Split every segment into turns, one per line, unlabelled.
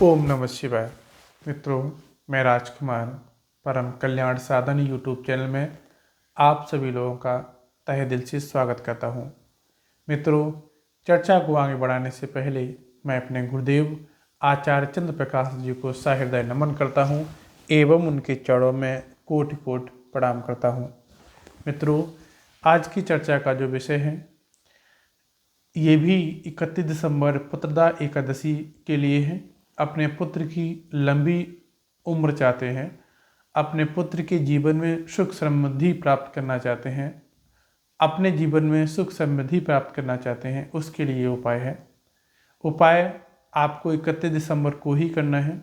ओम नमः शिवाय। मित्रों, मैं राजकुमार परम कल्याण साधन यूट्यूब चैनल में आप सभी लोगों का तहे दिल से स्वागत करता हूं। मित्रों, चर्चा को आगे बढ़ाने से पहले मैं अपने गुरुदेव आचार्य चंद्र प्रकाश जी को सहृदय नमन करता हूं एवं उनके चरणों में कोटि कोटि प्रणाम करता हूं। मित्रों, आज की चर्चा का जो विषय है ये भी 31 दिसंबर पुत्रदा एकादशी के लिए है। अपने पुत्र की लंबी उम्र चाहते हैं, अपने पुत्र के जीवन में सुख समृद्धि प्राप्त करना चाहते हैं, अपने जीवन में सुख समृद्धि प्राप्त करना चाहते हैं, उसके लिए उपाय है। उपाय आपको 31 दिसंबर को ही करना है।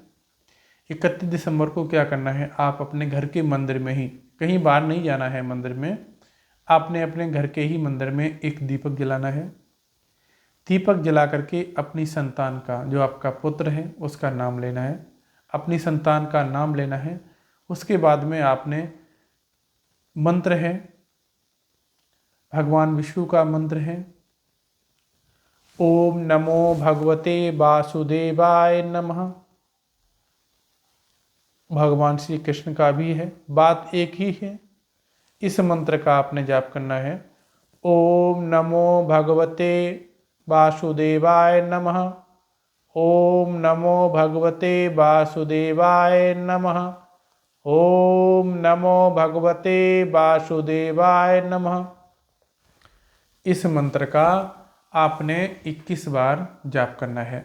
31 दिसंबर को क्या करना है, आप अपने घर के मंदिर में ही, कहीं बाहर नहीं जाना है मंदिर में, आपने अपने घर के ही मंदिर में एक दीपक जलाना है। दीपक जला करके अपनी संतान का, जो आपका पुत्र है, उसका नाम लेना है, अपनी संतान का नाम लेना है। उसके बाद में आपने मंत्र है, भगवान विष्णु का मंत्र है, ओम नमो भगवते वासुदेवाय नमः। भगवान श्री कृष्ण का भी है, बात एक ही है। इस मंत्र का आपने जाप करना है। ओम नमो भगवते वासुदेवाय नमः। ओम नमो भगवते वासुदेवाय नमः। ओम नमो भगवते वासुदेवाय नमः। इस मंत्र का आपने 21 बार जाप करना है।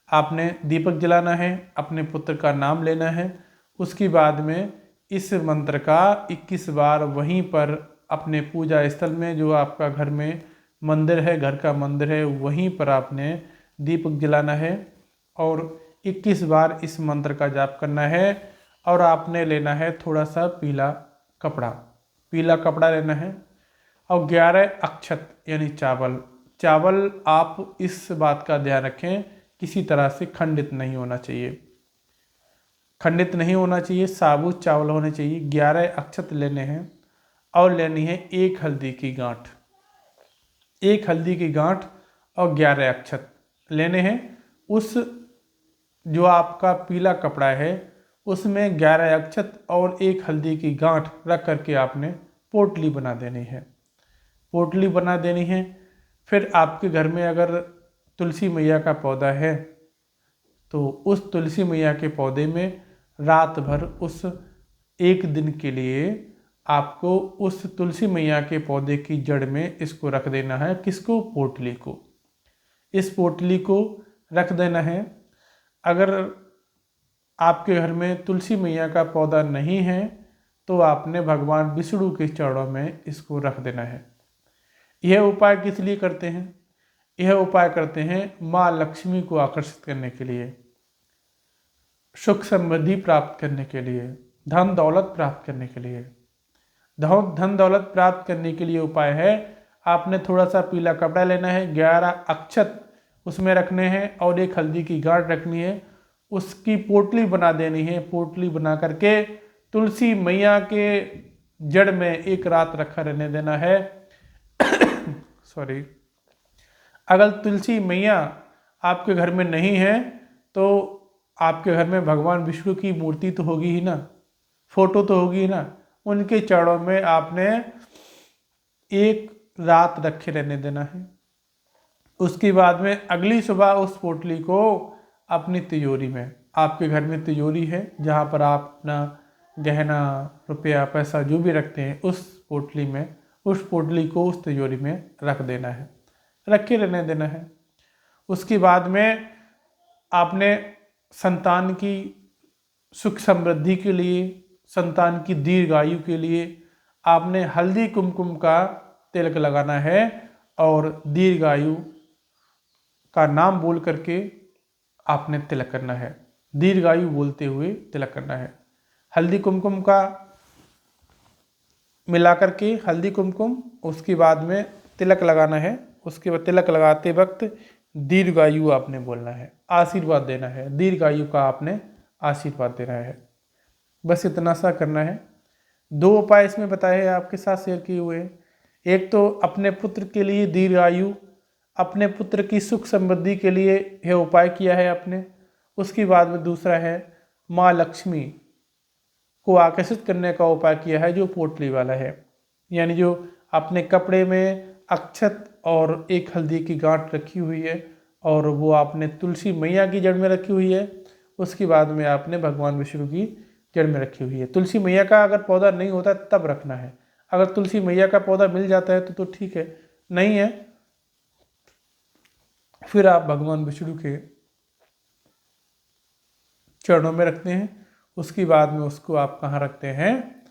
आपने दीपक जलाना है, अपने पुत्र का नाम लेना है। उसके बाद में इस मंत्र का 21 बार वहीं पर अपने पूजा स्थल में, जो आपका घर में मंदिर है, घर का मंदिर है, वहीं पर आपने दीपक जलाना है और 21 बार इस मंत्र का जाप करना है। और आपने लेना है थोड़ा सा पीला कपड़ा लेना है और 11 अक्षत यानी चावल आप इस बात का ध्यान रखें, किसी तरह से खंडित नहीं होना चाहिए, साबुत चावल होने चाहिए। 11 अक्षत लेने हैं और लेनी है एक हल्दी की गांठ और 11 अक्षत लेने हैं। उस जो आपका पीला कपड़ा है उसमें 11 अक्षत और एक हल्दी की गांठ रख करके आपने पोटली बना देनी है। फिर आपके घर में अगर तुलसी मैया का पौधा है तो उस तुलसी मैया के पौधे में रात भर, उस एक दिन के लिए आपको उस तुलसी मैया के पौधे की जड़ में इसको रख देना है। किसको? पोटली को। इस पोटली को रख देना है। अगर आपके घर में तुलसी मैया का पौधा नहीं है तो आपने भगवान विष्णु के चरणों में इसको रख देना है। यह उपाय किस लिए करते हैं? यह उपाय करते हैं माँ लक्ष्मी को आकर्षित करने के लिए, सुख समृद्धि प्राप्त करने के लिए, धन दौलत प्राप्त करने के लिए। धन दौलत प्राप्त करने के लिए उपाय है, आपने थोड़ा सा पीला कपड़ा लेना है, 11 अक्षत उसमें रखने हैं और एक हल्दी की गांठ रखनी है। उसकी पोटली बना देनी है। पोटली बना करके तुलसी मैया के जड़ में एक रात रखा रहने देना है। सॉरी, अगर तुलसी मैया आपके घर में नहीं है तो आपके घर में भगवान विष्णु की मूर्ति तो होगी ही ना, फोटो तो होगी ही ना। उनके चरणों में आपने एक रात रखे रहने देना है। उसके बाद में अगली सुबह उस पोटली को अपनी तिजोरी में, आपके घर में तिजोरी है जहाँ पर आप अपना गहना, रुपया, पैसा जो भी रखते हैं, उस पोटली को उस तिजोरी में रख देना है, रखे रहने देना है। उसके बाद में आपने संतान की सुख समृद्धि के लिए, संतान की दीर्घायु के लिए आपने हल्दी कुमकुम का तिलक लगाना है और दीर्घायु का नाम बोल करके आपने तिलक करना है। दीर्घायु बोलते हुए तिलक करना है। हल्दी कुमकुम का मिला करके हल्दी कुमकुम, उसके बाद में तिलक लगाना है। उसके बाद तिलक लगाते वक्त दीर्घायु आपने बोलना है, आशीर्वाद देना है, दीर्घायु का आपने आशीर्वाद देना है। बस इतना सा करना है। 2 उपाय इसमें बताए हैं, आपके साथ शेयर किए हुए हैं। एक तो अपने पुत्र के लिए दीर्घायु, अपने पुत्र की सुख समृद्धि के लिए यह उपाय किया है आपने। उसके बाद में दूसरा है माँ लक्ष्मी को आकर्षित करने का उपाय किया है, जो पोटली वाला है। यानी जो अपने कपड़े में अक्षत और एक हल्दी की गांठ रखी हुई है और वो आपने तुलसी मैया की जड़ में रखी हुई है। उसके बाद में आपने भगवान विष्णु की जड़ में रखी हुई है। तुलसी मैया का अगर पौधा नहीं होता तब रखना है। अगर तुलसी मैया का पौधा मिल जाता है तो ठीक है, नहीं है फिर आप भगवान विष्णु के चरणों में रखते हैं। उसके बाद में उसको आप कहाँ रखते हैं?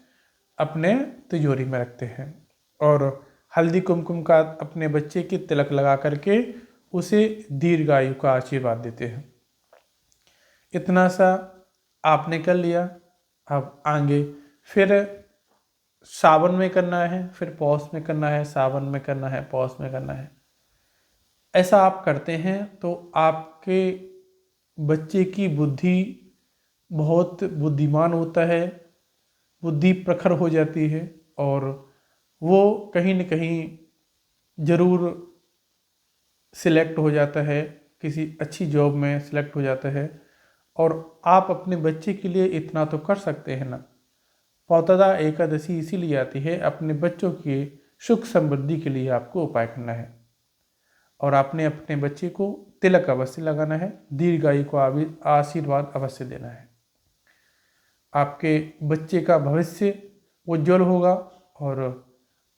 अपने तिजोरी में रखते हैं और हल्दी कुमकुम का अपने बच्चे की तिलक लगा करके उसे दीर्घायु का आशीर्वाद देते हैं। इतना सा आपने कर लिया। अब आगे फिर सावन में करना है, फिर पौष में करना है, सावन में करना है, पौष में करना है। ऐसा आप करते हैं तो आपके बच्चे की बुद्धि बहुत बुद्धिमान होता है, बुद्धि प्रखर हो जाती है और वो कहीं न कहीं ज़रूर सिलेक्ट हो जाता है, किसी अच्छी जॉब में सिलेक्ट हो जाता है। और आप अपने बच्चे के लिए इतना तो कर सकते हैं ना। पौतदा एकादशी इसीलिए आती है, अपने बच्चों की सुख समृद्धि के लिए आपको उपाय करना है और आपने अपने बच्चे को तिलक अवश्य लगाना है, दीर्घायु को आशीर्वाद अवश्य देना है। आपके बच्चे का भविष्य उज्जवल होगा और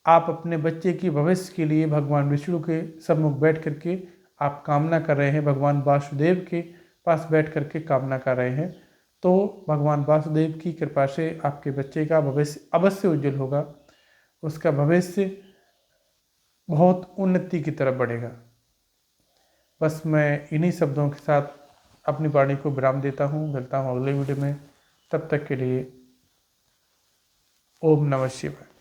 आप अपने बच्चे की भविष्य के लिए भगवान विष्णु के सम्मुख बैठ करके आप कामना कर रहे हैं, भगवान वासुदेव के पास बैठ करके कामना कर रहे हैं, तो भगवान वासुदेव की कृपा से आपके बच्चे का भविष्य अवश्य उज्जवल होगा। उसका भविष्य बहुत उन्नति की तरफ बढ़ेगा। बस मैं इन्हीं शब्दों के साथ अपनी वाणी को विराम देता हूँ। मिलता हूँ अगले वीडियो में, तब तक के लिए ओम नमः शिवाय।